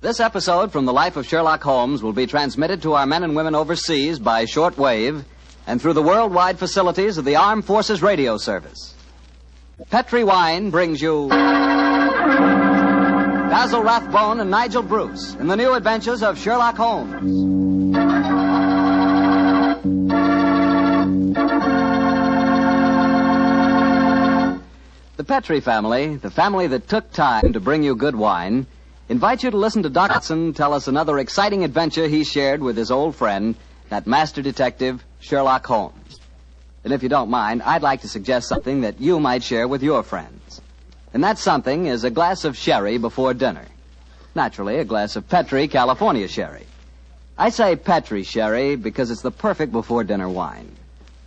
This episode from the life of Sherlock Holmes will be transmitted to our men and women overseas by short wave and through the worldwide facilities of the Armed Forces Radio Service. Petri Wine brings you Basil Rathbone and Nigel Bruce in the new adventures of Sherlock Holmes. The Petri family, the family that took time to bring you good wine, invite you to listen to Doc Watson tell us another exciting adventure he shared with his old friend, that master detective, Sherlock Holmes. And if you don't mind, I'd like to suggest something that you might share with your friends. And that something is a glass of sherry before dinner. Naturally, a glass of Petri California sherry. I say Petri sherry because it's the perfect before-dinner wine.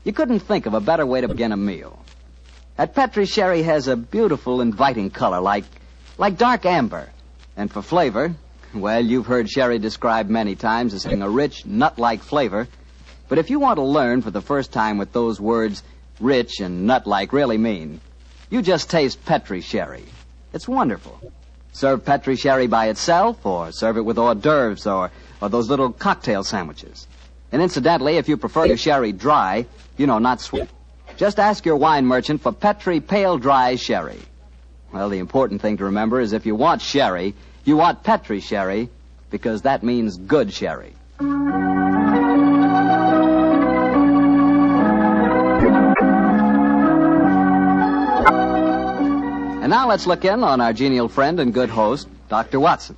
You couldn't think of a better way to begin a meal. That Petri sherry has a beautiful, inviting color, like dark amber. And for flavor, well, you've heard sherry described many times as having a rich, nut-like flavor. But if you want to learn for the first time what those words rich and nut-like really mean, you just taste Petri sherry. It's wonderful. Serve Petri sherry by itself, or serve it with hors d'oeuvres or those little cocktail sandwiches. And incidentally, if you prefer your sherry dry, not sweet, just ask your wine merchant for Petri Pale Dry Sherry. Well, the important thing to remember is if you want sherry, you want Petri sherry, because that means good sherry. And now let's look in on our genial friend and good host, Dr. Watson.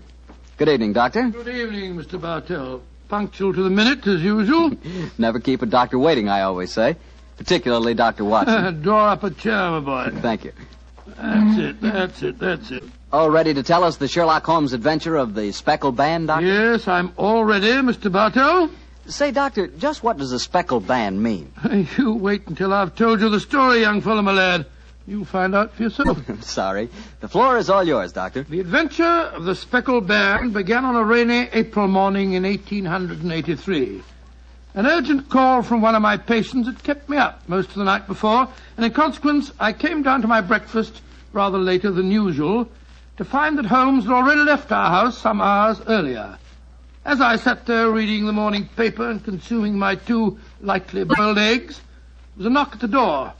Good evening, Doctor. Good evening, Mr. Bartell. Punctual to the minute, as usual. Never keep a doctor waiting, I always say. Particularly Dr. Watson. Draw up a chair, my boy. Thank you. That's it. All ready to tell us the Sherlock Holmes adventure of the Speckled Band, Doctor? Yes, I'm all ready, Mr. Bartell. Say, Doctor, just what does a Speckled Band mean? You wait until I've told you the story, young fellow, my lad. You'll find out for yourself. Sorry. The floor is all yours, Doctor. The adventure of the Speckled Band began on a rainy April morning in 1883. An urgent call from one of my patients had kept me up most of the night before, and in consequence, I came down to my breakfast rather later than usual to find that Holmes had already left our house some hours earlier. As I sat there reading the morning paper and consuming my 2 lightly boiled eggs, there was a knock at the door.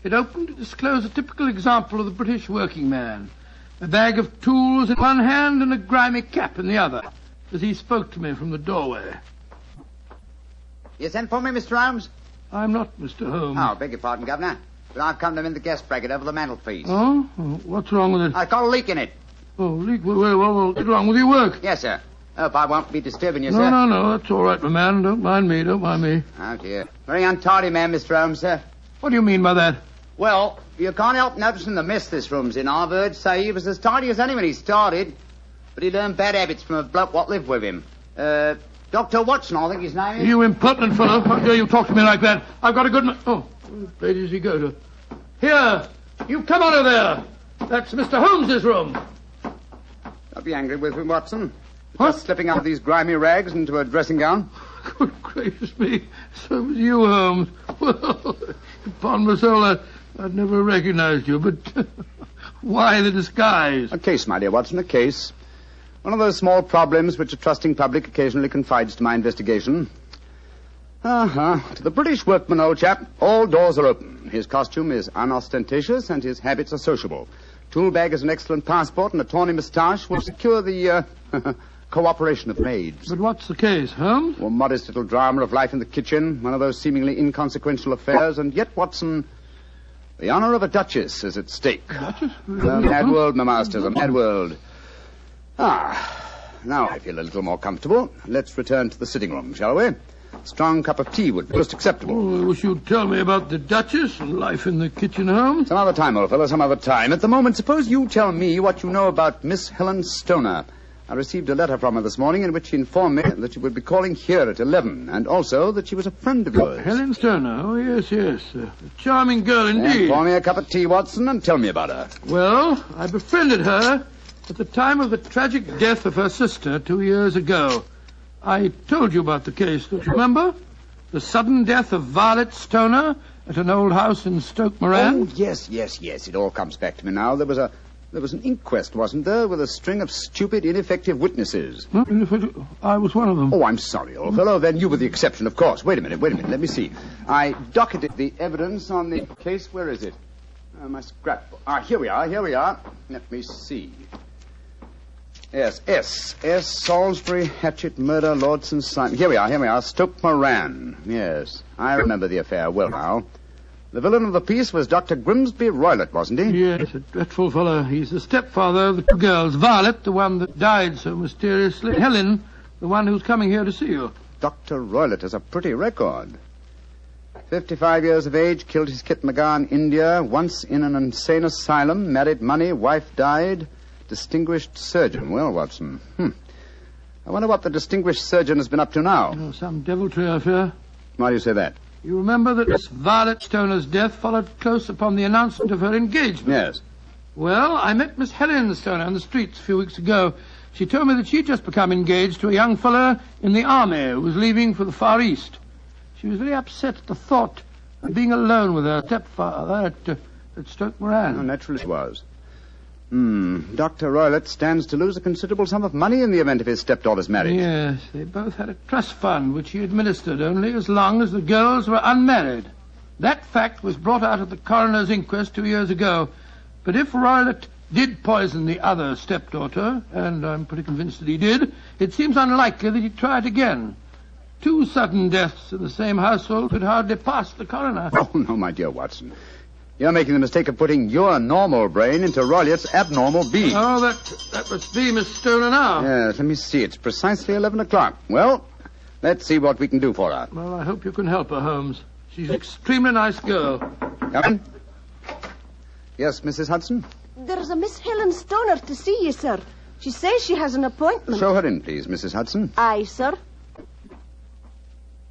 It opened to disclose a typical example of the British working man, a bag of tools in one hand and a grimy cap in the other, as he spoke to me from the doorway. You sent for me, Mr. Holmes? I'm not Mr. Holmes. Oh, beg your pardon, Governor. But I've come to mend the guest bracket over the mantelpiece. Oh? What's wrong with it? I've got a leak in it. Oh, leak? Well, what's wrong with your work? Yes, sir. Hope I won't be disturbing you, sir. No, that's all right, my man. Don't mind me. Oh, dear. Very untidy man, Mr. Holmes, sir. What do you mean by that? Well, you can't help noticing the mess this room's in. I've heard say he was as tidy as any when he started, but he learned bad habits from a bloke what lived with him. Dr. Watson, I think his name is. You impertinent fellow. How dare you talk to me like that? I've got a good... Oh, where does he go to? Here! You come out of there! That's Mr. Holmes's room. Don't be angry with me, Watson. What? Just slipping out of these grimy rags into a dressing gown. Good gracious me. So was you, Holmes. Well, upon my soul, I'd never recognized you, but why the disguise? A case, my dear Watson, a case. One of those small problems which a trusting public occasionally confides to my investigation. To the British workman, old chap, all doors are open. His costume is unostentatious and his habits are sociable. Tool bag is an excellent passport, and a tawny moustache will secure the cooperation of maids. But what's the case, Holmes? Well, modest little drama of life in the kitchen, one of those seemingly inconsequential affairs, and yet, Watson, the honor of a duchess is at stake. Duchess? A mad world, my masters, a mad world. Now I feel a little more comfortable. Let's return to the sitting room, shall we? A strong cup of tea would be most acceptable. Oh, I wish you'd tell me about the Duchess and life in the kitchen, Holmes. Some other time, old fellow, some other time. At the moment, suppose you tell me what you know about Miss Helen Stoner. I received a letter from her this morning in which she informed me that she would be calling here at 11, and also that she was a friend of yours. Helen Stoner? Oh, yes. A charming girl indeed. Pour me a cup of tea, Watson, and tell me about her. Well, I befriended her at the time of the tragic death of her sister 2 years ago. I told you about the case, don't you remember? The sudden death of Violet Stoner at an old house in Stoke Moran. Oh, yes. It all comes back to me now. There was a There was an inquest, wasn't there, with a string of stupid, ineffective witnesses? Huh? I was one of them. Oh, I'm sorry, old fellow. Then you were the exception, of course. Wait a minute. Let me see. I docketed the evidence on the case. Where is it? My scrapbook. Here we are. Let me see. Yes, S. Salisbury, Hatchet, Murder, Lord St. Simon. Here we are. Stoke Moran. Yes, I remember the affair well now. The villain of the piece was Dr. Grimsby Roylott, wasn't he? Yes, a dreadful fellow. He's the stepfather of the two girls. Violet, the one that died so mysteriously. Helen, the one who's coming here to see you. Dr. Roylott has a pretty record. 55 years of age, killed his kit McGar in India, once in an insane asylum, married money, wife died, distinguished surgeon. Well, Watson, I wonder what the distinguished surgeon has been up to now. Oh, some deviltry, I fear. Why do you say that? You remember that Miss Violet Stoner's death followed close upon the announcement of her engagement? Yes. Well, I met Miss Helen Stoner on the streets a few weeks ago. She told me that she'd just become engaged to a young fellow in the army who was leaving for the Far East. She was very upset at the thought of being alone with her stepfather at Stoke Moran. Oh, naturally she was. Dr. Roylott stands to lose a considerable sum of money in the event of his stepdaughter's marriage. Yes, they both had a trust fund which he administered only as long as the girls were unmarried. That fact was brought out at the coroner's inquest 2 years ago. But if Roylott did poison the other stepdaughter, and I'm pretty convinced that he did, it seems unlikely that he'd try it again. 2 sudden deaths in the same household could hardly pass the coroner. Oh, no, my dear Watson. You're making the mistake of putting your normal brain into Roylott's abnormal being. Oh, that must be Miss Stoner now. Yes, let me see. It's precisely 11 o'clock. Well, let's see what we can do for her. Well, I hope you can help her, Holmes. She's an extremely nice girl. Come in. Yes, Mrs. Hudson? There's a Miss Helen Stoner to see you, sir. She says she has an appointment. Show her in, please, Mrs. Hudson. Aye, sir.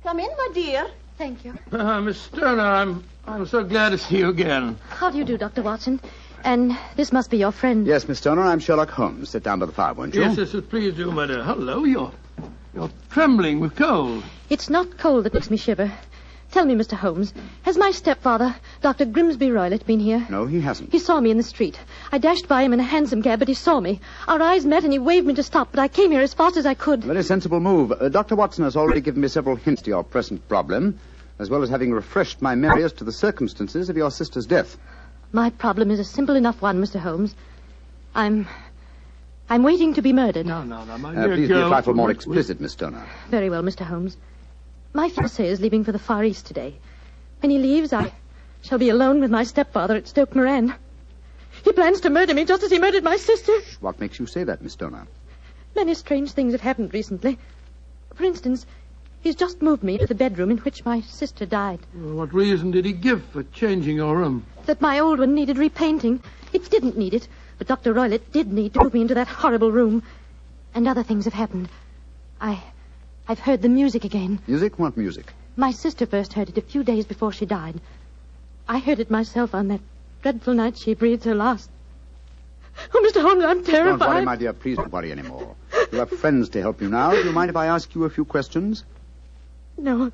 Come in, my dear. Thank you. Miss Stoner, I'm so glad to see you again. How do you do, Dr. Watson? And this must be your friend. Yes, Miss Stoner, I'm Sherlock Holmes. Sit down by the fire, won't you? Yes, please do, my dear. Hello, you're trembling with cold. It's not cold that makes me shiver. Tell me, Mr. Holmes, has my stepfather, Dr. Grimsby Roylott, been here? No, he hasn't. He saw me in the street. I dashed by him in a hansom cab, but he saw me. Our eyes met and he waved me to stop, but I came here as fast as I could. Very sensible move. Dr. Watson has already given me several hints to your present problem, as well as having refreshed my memory as to the circumstances of your sister's death. My problem is a simple enough one, Mr. Holmes. I'm waiting to be murdered. No, my dear please girl. be a trifle more explicit, Miss Stoner. Very well, Mr. Holmes. My fiancé is leaving for the Far East today. When he leaves, I shall be alone with my stepfather at Stoke Moran. He plans to murder me just as he murdered my sister. What makes you say that, Miss Stoner? Many strange things have happened recently. For instance, he's just moved me to the bedroom in which my sister died. Well, what reason did he give for changing your room? That my old one needed repainting. It didn't need it, but Dr. Roylott did need to move me into that horrible room. And other things have happened. I've heard the music again. Music? What music? My sister first heard it a few days before she died. I heard it myself on that dreadful night she breathed her last. Oh, Mr. Holmes, I'm terrified. Don't worry, my dear. Please don't worry anymore. You have friends to help you now. Do you mind if I ask you a few questions? No,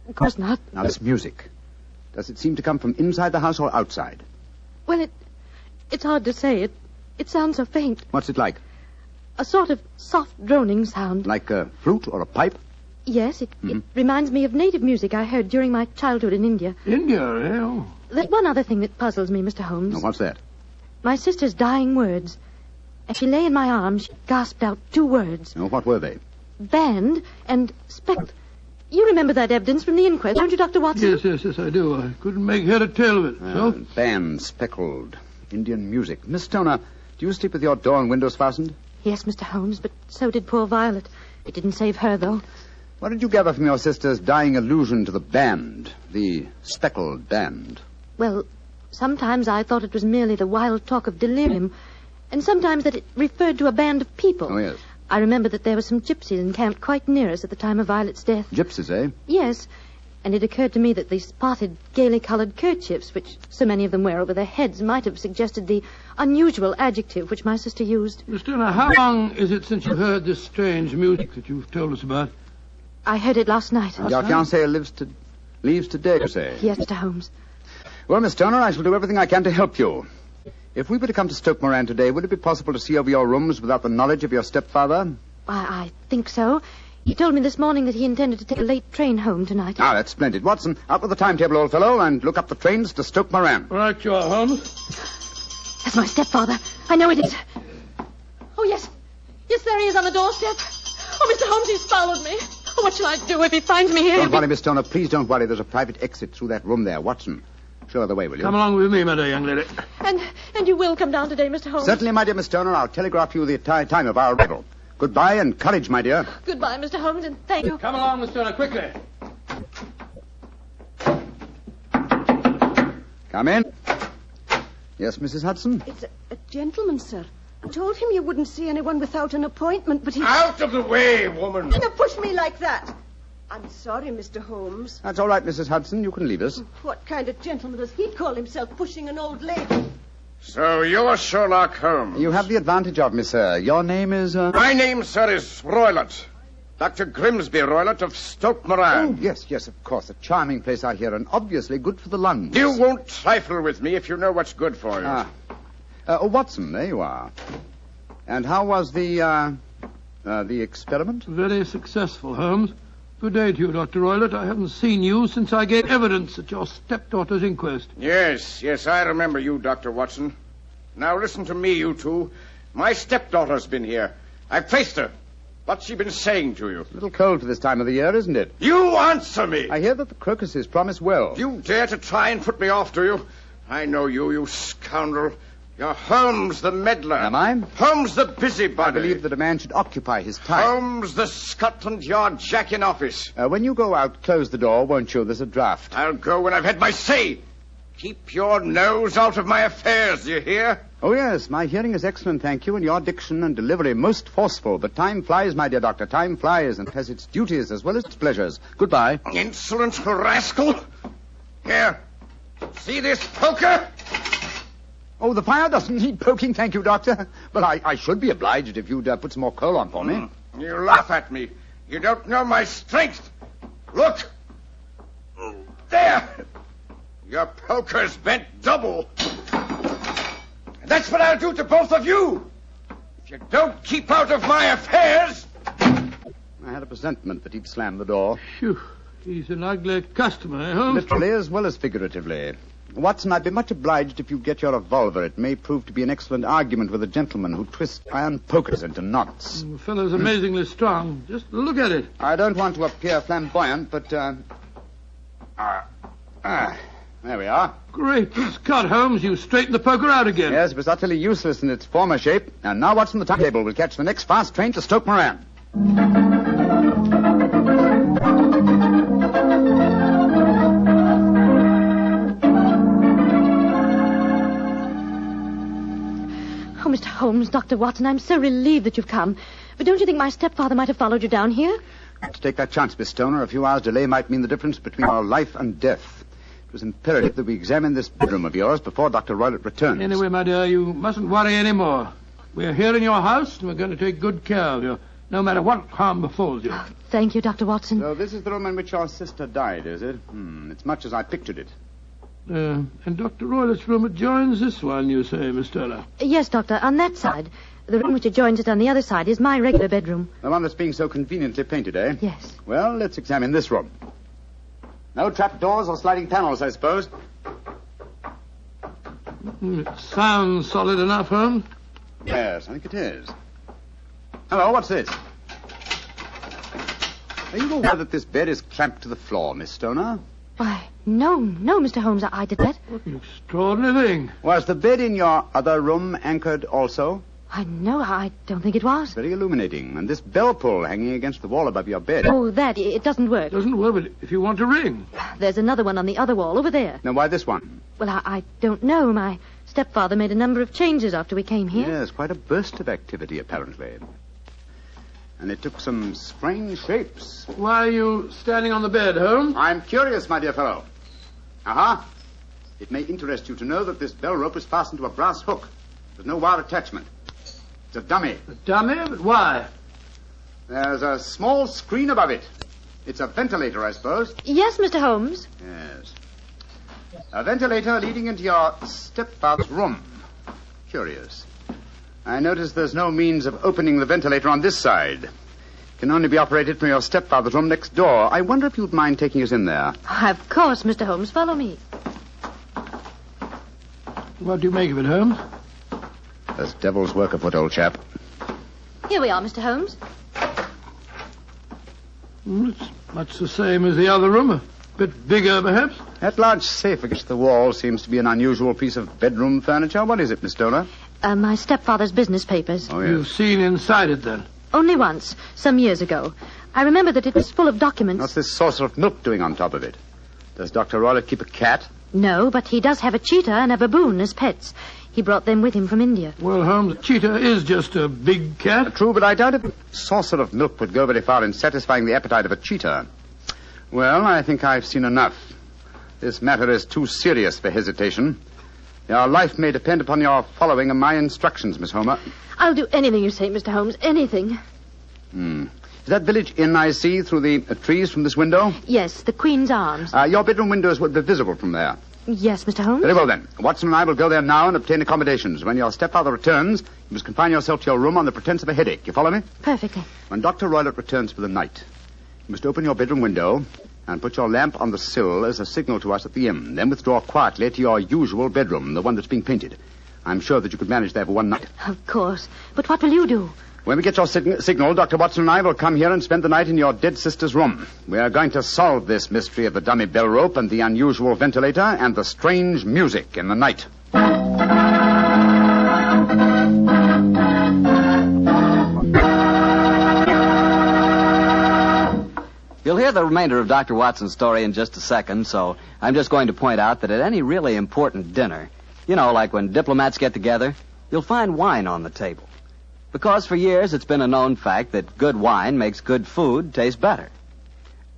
of course not. Now, this music. Does it seem to come from inside the house or outside? Well, it's hard to say. It sounds so faint. What's it like? A sort of soft droning sound. Like a flute or a pipe? Yes, it reminds me of native music I heard during my childhood in India. India, eh? Oh. There's one other thing that puzzles me, Mr. Holmes. Now, what's that? My sister's dying words. As she lay in my arms, she gasped out 2 words. Now, what were they? Banned and speckled. You remember that evidence from the inquest, don't you, Dr. Watson? Yes, I do. I couldn't make head or tail of it. So? Band, speckled, Indian music. Miss Stoner, do you sleep with your door and windows fastened? Yes, Mr. Holmes, but so did poor Violet. It didn't save her, though. What did you gather from your sister's dying allusion to the band, the speckled band? Well, sometimes I thought it was merely the wild talk of delirium, and sometimes that it referred to a band of people. Oh, yes. I remember that there were some gypsies encamped quite near us at the time of Violet's death. Gypsies, eh? Yes, and it occurred to me that the spotted, gaily-coloured kerchiefs, which so many of them wear over their heads, might have suggested the unusual adjective which my sister used. Miss Stoner, how long is it since you heard this strange music that you've told us about? I heard it last night. And your fiancé leaves today, you say? Yes, Mr. Holmes. Well, Miss Stoner, I shall do everything I can to help you. If we were to come to Stoke Moran today, would it be possible to see over your rooms without the knowledge of your stepfather? I think so. He told me this morning that he intended to take a late train home tonight. Ah, that's splendid. Watson, out with the timetable, old fellow, and look up the trains to Stoke Moran. Right you are, Holmes. That's my stepfather. I know it is. Oh, yes. Yes, there he is on the doorstep. Oh, Mr. Holmes, he's followed me. Oh, what shall I do if he finds me here? Don't worry, Miss Stoner. Please don't worry. There's a private exit through that room there. Watson, show her the way, will you? Come along with me, my dear young lady. And you will come down today, Mr. Holmes? Certainly, my dear Miss Stoner. I'll telegraph you the time of our arrival. Goodbye and courage, my dear. Goodbye, Mr. Holmes, and thank you. Come along, Miss Turner, quickly. Come in. Yes, Mrs. Hudson? It's a gentleman, sir. I told him you wouldn't see anyone without an appointment, but he... Out of the way, woman! Don't push me like that. I'm sorry, Mr. Holmes. That's all right, Mrs. Hudson. You can leave us. What kind of gentleman does he call himself pushing an old lady? So you're Sherlock Holmes. You have the advantage of me, sir. Your name is, My name, sir, is Roylott. Dr. Grimsby Roylott of Stoke Moran. Oh, yes, of course. A charming place, I hear, and obviously good for the lungs. You won't trifle with me if you know what's good for you. Watson, there you are. And how was the experiment? Very successful, Holmes. Good day to you, Dr. Roylott. I haven't seen you since I gave evidence at your stepdaughter's inquest. Yes, I remember you, Dr. Watson. Now listen to me, you two. My stepdaughter's been here. I've faced her. What's she been saying to you? It's a little cold for this time of the year, isn't it? You answer me! I hear that the crocuses promise well. You dare to try and put me off, do you? I know you, you scoundrel. You're Holmes the meddler. Am I? Holmes the busybody. I believe that a man should occupy his time. Holmes the Scotland Yard Jack in office. When you go out, close the door, won't you? There's a draft. I'll go when I've had my say. Keep your nose out of my affairs, you hear? Oh, yes, my hearing is excellent, thank you, and your diction and delivery most forceful. But time flies, my dear doctor, time flies, and has its duties as well as its pleasures. Goodbye. Insolent rascal. Here, see this poker? Oh, the fire doesn't need poking, thank you, Doctor. But I should be obliged if you'd put some more coal on for me. You laugh at me. You don't know my strength. Look. There. Your poker's bent double. And that's what I'll do to both of you. If you don't keep out of my affairs. I had a presentiment that he'd slam the door. Phew. He's an ugly customer, eh, Holmes? Literally as well as figuratively. Watson, I'd be much obliged if you get your revolver. It may prove to be an excellent argument with a gentleman who twists iron pokers into knots. The fellow's amazingly strong. Just look at it. I don't want to appear flamboyant, but, there we are. Great Scott, Holmes. You straightened the poker out again. Yes, it was utterly useless in its former shape. And now Watson, the timetable will catch the next fast train to Stoke Moran. Oh, Mr. Holmes, Dr. Watson, I'm so relieved that you've come. But don't you think my stepfather might have followed you down here? To take that chance, Miss Stoner, a few hours' delay might mean the difference between our life and death. It was imperative that we examine this bedroom of yours before Dr. Roylott returns. Anyway, my dear, you mustn't worry any more. We're here in your house, and we're going to take good care of you, no matter what harm befalls you. Thank you, Dr. Watson. So this is the room in which your sister died, is it? It's much as I pictured it. And Dr. Roylott's room adjoins this one, you say, Miss Turner? Yes, Doctor, on that side. The room which adjoins it on the other side is my regular bedroom. The one that's being so conveniently painted, eh? Yes. Well, let's examine this room. No trapdoors or sliding panels, I suppose. It sounds solid enough, Holmes. Yes, I think it is. Hello, what's this? Are you aware that this bed is clamped to the floor, Miss Stoner? Why, no, Mr. Holmes, I did that. What an extraordinary thing. Was the bed in your other room anchored also? No, I don't think it was. Very illuminating. And this bell pull hanging against the wall above your bed. Oh, that, it doesn't work. Doesn't work, but if you want to ring. There's another one on the other wall over there. Now, why this one? Well, I don't know. My stepfather made a number of changes after we came here. Yes, quite a burst of activity, apparently. And it took some strange shapes. Why are you standing on the bed, Holmes? I'm curious, my dear fellow. Aha. It may interest you to know that this bell rope is fastened to a brass hook. There's no wire attachment. It's a dummy. A dummy? But why? There's a small screen above it. It's a ventilator, I suppose. Yes, Mr. Holmes. Yes. A ventilator leading into your stepfather's room. Curious. I notice there's no means of opening the ventilator on this side. It can only be operated from your stepfather's room next door. I wonder if you'd mind taking us in there. Of course, Mr. Holmes. Follow me. What do you make of it, Holmes? There's devil's work afoot, old chap. Here we are, Mr. Holmes. It's much the same as the other room. A bit bigger, perhaps. That large safe against the wall seems to be an unusual piece of bedroom furniture. What is it, Miss Stoner? My stepfather's business papers. Oh, yes. You've seen inside it, then? Only once, some years ago. I remember that it was full of documents. What's this saucer of milk doing on top of it? Does Dr. Roylott keep a cat? No, but he does have a cheetah and a baboon as pets. He brought them with him from India. Well, Holmes, a cheetah is just a big cat. True, but I doubt if a saucer of milk would go very far in satisfying the appetite of a cheetah. Well, I think I've seen enough. This matter is too serious for hesitation. Your life may depend upon your following of my instructions, Miss Homer. I'll do anything you say, Mr. Holmes, anything. Is that village inn I see through the trees from this window? Yes, the Queen's Arms. Your bedroom windows would be visible from there. Yes, Mr. Holmes. Very well, then. Watson and I will go there now and obtain accommodations. When your stepfather returns, you must confine yourself to your room on the pretense of a headache. You follow me? Perfectly. When Dr. Roylott returns for the night, you must open your bedroom window and put your lamp on the sill as a signal to us at the inn. Then withdraw quietly to your usual bedroom, the one that's being painted. I'm sure that you could manage there for one night. Of course. But what will you do? When we get your signal, Dr. Watson and I will come here and spend the night in your dead sister's room. We are going to solve this mystery of the dummy bell rope and the unusual ventilator and the strange music in the night. You'll hear the remainder of Dr. Watson's story in just a second, so I'm just going to point out that at any really important dinner, you know, like when diplomats get together, you'll find wine on the table. Because for years it's been a known fact that good wine makes good food taste better.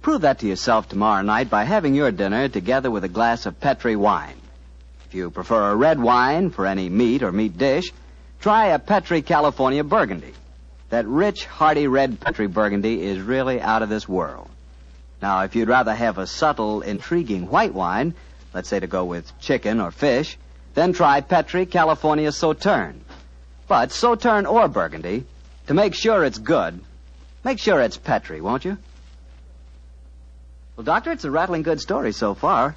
Prove that to yourself tomorrow night by having your dinner together with a glass of Petri wine. If you prefer a red wine for any meat or meat dish, try a Petri California Burgundy. That rich, hearty red Petri Burgundy is really out of this world. Now, if you'd rather have a subtle, intriguing white wine, let's say to go with chicken or fish, then try Petri California Sauterne. But Sauterne or Burgundy, to make sure it's good, make sure it's Petri, won't you? Well, Doctor, it's a rattling good story so far.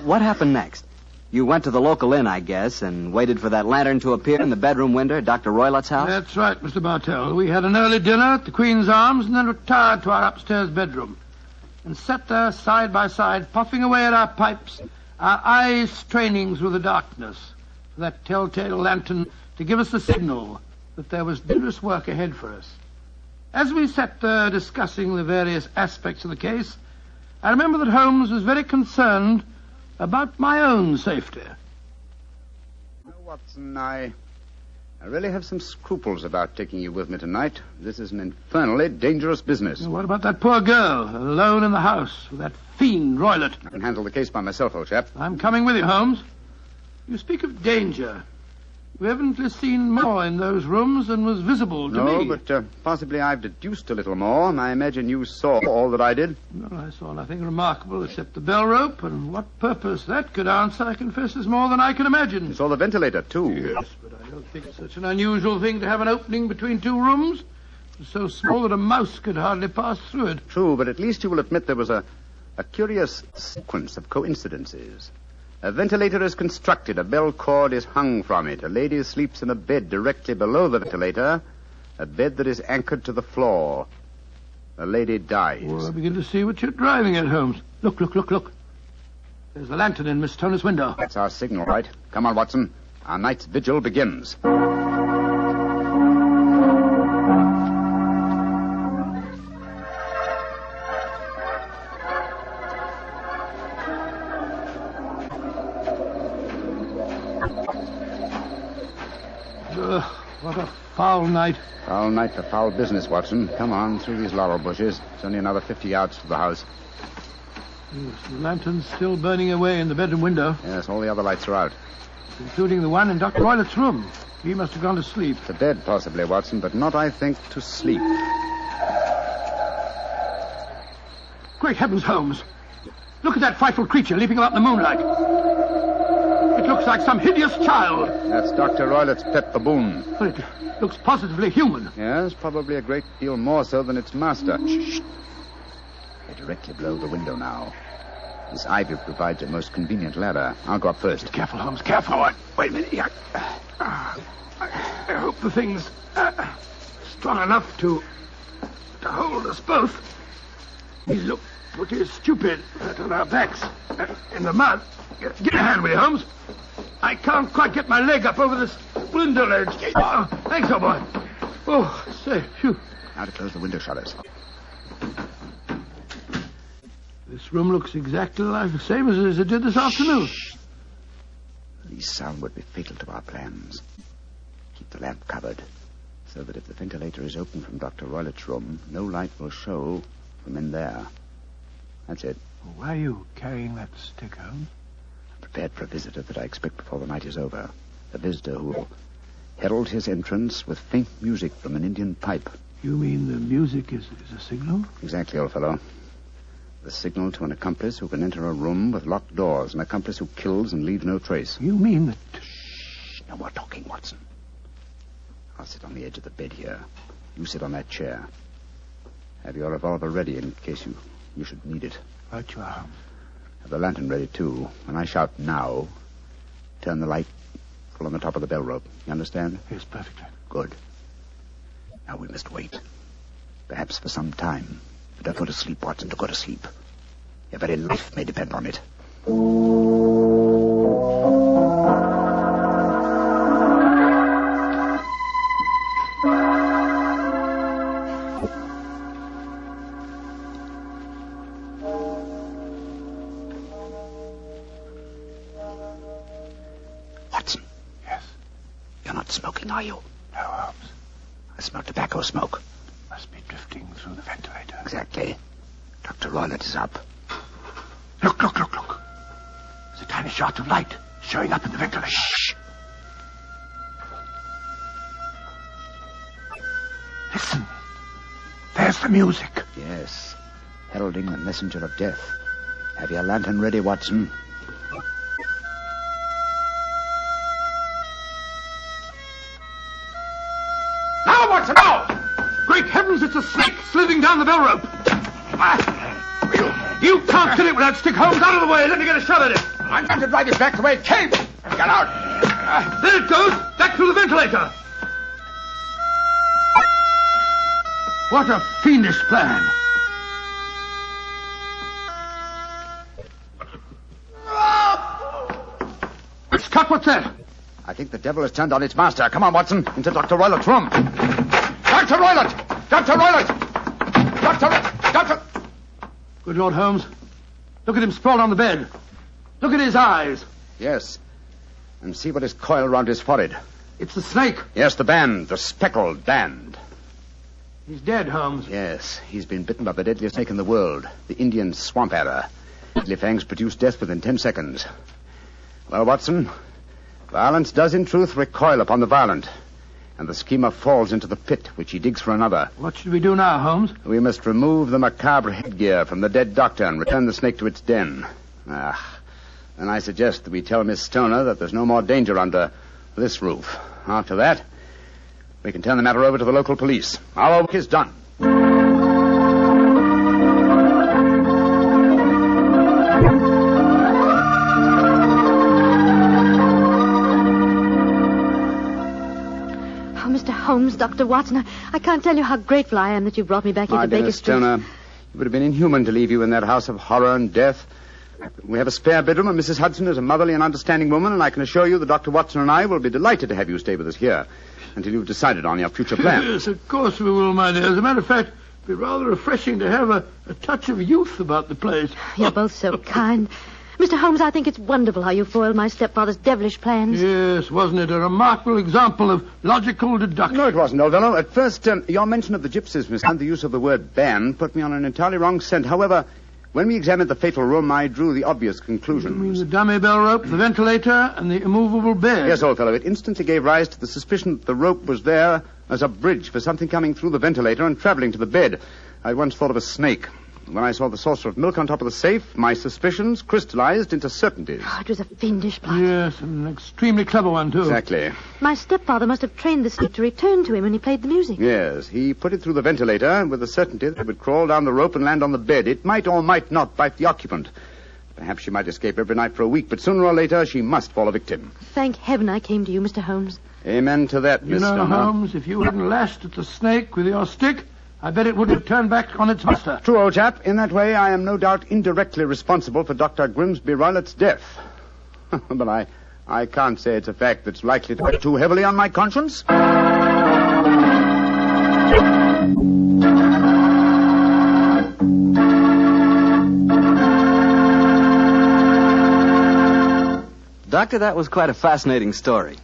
What happened next? You went to the local inn, I guess, and waited for that lantern to appear in the bedroom window at Dr. Roylott's house? That's right, Mr. Bartell. We had an early dinner at the Queen's Arms and then retired to our upstairs bedroom and sat there side by side, puffing away at our pipes, our eyes straining through the darkness for that telltale lantern to give us the signal that there was dangerous work ahead for us. As we sat there discussing the various aspects of the case, I remember that Holmes was very concerned about my own safety. Watson, I really have some scruples about taking you with me tonight. This is an infernally dangerous business. What about that poor girl, alone in the house with that fiend Roylott? I can handle the case by myself, old chap. I'm coming with you, Holmes. You speak of danger. You evidently seen more in those rooms than was visible to me. No, but possibly I've deduced a little more. I imagine you saw all that I did. Well, I saw nothing remarkable except the bell rope, and what purpose that could answer, I confess, is more than I can imagine. You saw the ventilator, too. Yes, but I don't think it's such an unusual thing to have an opening between two rooms. It's so small that a mouse could hardly pass through it. True, but at least you will admit there was a curious sequence of coincidences. A ventilator is constructed. A bell cord is hung from it. A lady sleeps in a bed directly below the ventilator, a bed that is anchored to the floor. The lady dies. Well, I begin to see what you're driving at, Holmes. Look. There's the lantern in Miss Stoner's window. That's our signal, right? Come on, Watson. Our night's vigil begins. What a foul night. Foul night for foul business, Watson. Come on, through these laurel bushes. It's only another 50 yards to the house. Yes, the lantern's still burning away in the bedroom window. Yes, all the other lights are out. Including the one in Dr. Roylott's room. He must have gone to sleep. To bed, possibly, Watson, but not, I think, to sleep. Great heavens, Holmes. Look at that frightful creature leaping about in the moonlight. It looks like some hideous child. That's Dr. Roylett's pet baboon. Well, it looks positively human. Yes, probably a great deal more so than its master. Shh. They're directly below the window now. This ivy provides a most convenient ladder. I'll go up first. Careful, Holmes, careful. Wait a minute. I hope the thing's strong enough to hold us both. We look pretty stupid on our backs in the mud. Get a hand with you, Holmes. I can't quite get my leg up over this window ledge. Oh, thanks, old boy. Oh, say, phew. Now to close the window shutters. This room looks exactly like the same as it did this afternoon. The least sound would be fatal to our plans. Keep the lamp covered, so that if the ventilator is open from Dr. Roylett's room, no light will show from in there. That's it. Why are you carrying that stick, Holmes? I'm prepared for a visitor that I expect before the night is over. A visitor who will herald his entrance with faint music from an Indian pipe. You mean the music is a signal? Exactly, old fellow. The signal to an accomplice who can enter a room with locked doors, an accomplice who kills and leaves no trace. You mean that... Shh! No more talking, Watson. I'll sit on the edge of the bed here. You sit on that chair. Have your revolver ready in case you should need it. Right you are. Have the lantern ready, too. When I shout now, turn the light full on the top of the bell rope. You understand? Yes, perfectly. Good. Now we must wait. Perhaps for some time. But don't go to sleep, Watson. Don't go to sleep. Your very life may depend on it. Watson. Yes? You're not smoking, are you? No, Holmes. I smell tobacco smoke. Must be drifting through the ventilator. Exactly. Dr. Roylett is up. Look. There's a tiny shot of light showing up in the ventilator. Shh. Listen. There's the music. Yes. Heralding the messenger of death. Have your lantern ready, Watson. Now, Watson, now! Great heavens, it's a snake slithering down the bell rope. You can't get it without stick, Holmes. Out of the way. Let me get a shot at it. I'm going to drive it back the way it came. Get out. There it goes. Back through the ventilator. What a fiendish plan. It's cut. What's that? I think the devil has turned on its master. Come on, Watson, into Dr. Roylett's room. Dr. Roylett! Dr. Roylett! Doctor! Good Lord, Holmes. Look at him sprawled on the bed. Look at his eyes. Yes. And see what is coiled around his forehead. It's the snake. Yes, the band. The Speckled band. He's dead, Holmes. Yes, he's been bitten by the deadliest snake in the world. The Indian swamp adder. Deadly fangs produce death within 10 seconds. Well, Watson, violence does in truth recoil upon the violent. And the schemer falls into the pit, which he digs for another. What should we do now, Holmes? We must remove the macabre headgear from the dead doctor and return the snake to its den. Then I suggest that we tell Miss Stoner that there's no more danger under this roof. After that, we can turn the matter over to the local police. Our work is done. Holmes, Dr. Watson, I can't tell you how grateful I am that you brought me back here to Baker Street. Stoner, it would have been inhuman to leave you in that house of horror and death. We have a spare bedroom, and Mrs. Hudson is a motherly and understanding woman, and I can assure you that Dr. Watson and I will be delighted to have you stay with us here until you've decided on your future plans. Yes, of course we will, my dear. As a matter of fact, it'd be rather refreshing to have a touch of youth about the place. You're both so kind. Mr. Holmes, I think it's wonderful how you foiled my stepfather's devilish plans. Yes, wasn't it a remarkable example of logical deduction? No, it wasn't, old fellow. At first, your mention of the gypsies, Miss Hunt, the use of the word band, put me on an entirely wrong scent. However, when we examined the fatal room, I drew the obvious conclusion. You mean the dummy bell rope, the ventilator, and the immovable bed? Yes, old fellow. It instantly gave rise to the suspicion that the rope was there as a bridge for something coming through the ventilator and traveling to the bed. I once thought of a snake. When I saw the saucer of milk on top of the safe, my suspicions crystallized into certainties. Oh, it was a fiendish plot. Yes, an extremely clever one, too. Exactly. My stepfather must have trained the snake to return to him when he played the music. Yes, he put it through the ventilator with the certainty that it would crawl down the rope and land on the bed. It might or might not bite the occupant. Perhaps she might escape every night for a week, but sooner or later she must fall a victim. Thank heaven I came to you, Mr. Holmes. Amen to that, You Miss know, Stoner. Holmes, if you hadn't lashed at the snake with your stick, I bet it would have turned back on its master. True, old chap. In that way, I am no doubt indirectly responsible for Dr. Grimsby Roylett's death. But I can't say it's a fact that's likely to weigh too heavily on my conscience. Doctor, that was quite a fascinating story.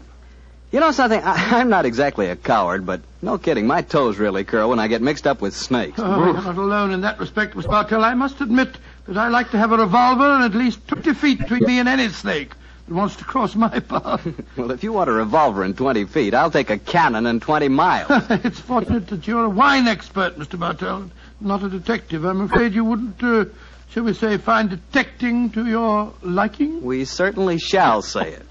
You know something? I'm not exactly a coward, but no kidding, my toes really curl when I get mixed up with snakes. Oh, you're not alone in that respect, Mr. Bartell. I must admit that I like to have a revolver and at least 20 feet between me and any snake that wants to cross my path. Well, if you want a revolver in 20 feet, I'll take a cannon in 20 miles. It's fortunate that you're a wine expert, Mr. Bartell, not a detective. I'm afraid you wouldn't, shall we say, find detecting to your liking? We certainly shall say it.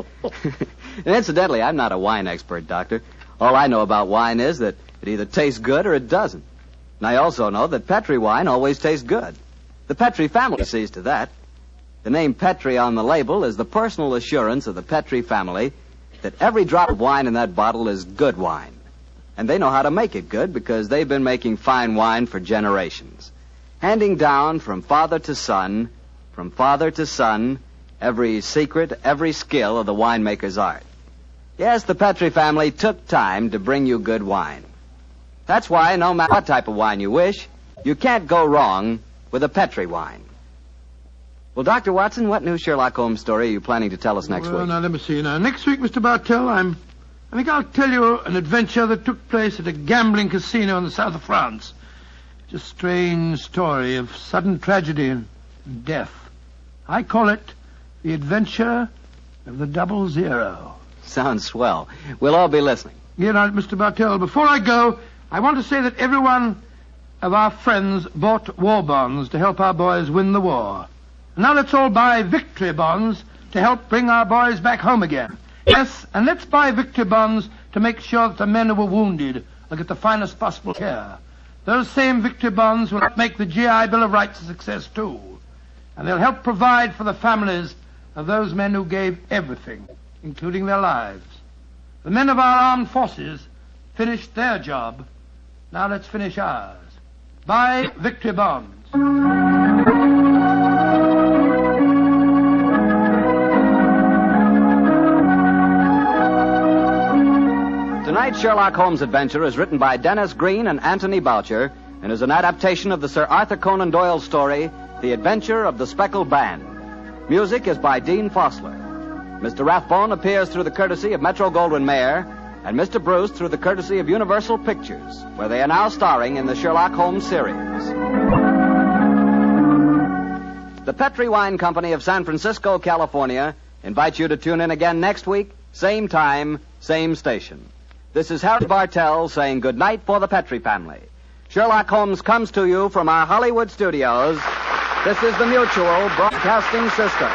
And incidentally, I'm not a wine expert, Doctor. All I know about wine is that it either tastes good or it doesn't. And I also know that Petri wine always tastes good. The Petri family sees to that. The name Petri on the label is the personal assurance of the Petri family that every drop of wine in that bottle is good wine. And they know how to make it good because they've been making fine wine for generations. Handing down from father to son, every secret, every skill of the winemaker's art. Yes, the Petri family took time to bring you good wine. That's why, no matter what type of wine you wish, you can't go wrong with a Petri wine. Well, Dr. Watson, what new Sherlock Holmes story are you planning to tell us next week? Now, let me see. Now, next week, Mr. Bartell, I think I'll tell you an adventure that took place at a gambling casino in the south of France. It's a strange story of sudden tragedy and death. I call it The Adventure of the 00. Sounds swell. We'll all be listening. Here now, Mr. Bartell, before I go, I want to say that every one of our friends bought war bonds to help our boys win the war. Now let's all buy victory bonds to help bring our boys back home again. Yes, and let's buy victory bonds to make sure that the men who were wounded will get the finest possible care. Those same victory bonds will make the GI Bill of Rights a success, too. And they'll help provide for the families of those men who gave everything, including their lives. The men of our armed forces finished their job. Now let's finish ours. Buy victory bonds. Tonight's Sherlock Holmes adventure is written by Dennis Green and Anthony Boucher and is an adaptation of the Sir Arthur Conan Doyle story, The Adventure of the Speckled Band. Music is by Dean Fossler. Mr. Rathbone appears through the courtesy of Metro-Goldwyn-Mayer, and Mr. Bruce through the courtesy of Universal Pictures, where they are now starring in the Sherlock Holmes series. The Petri Wine Company of San Francisco, California, invites you to tune in again next week, same time, same station. This is Harry Bartell saying good night for the Petri family. Sherlock Holmes comes to you from our Hollywood studios. This is the Mutual Broadcasting System.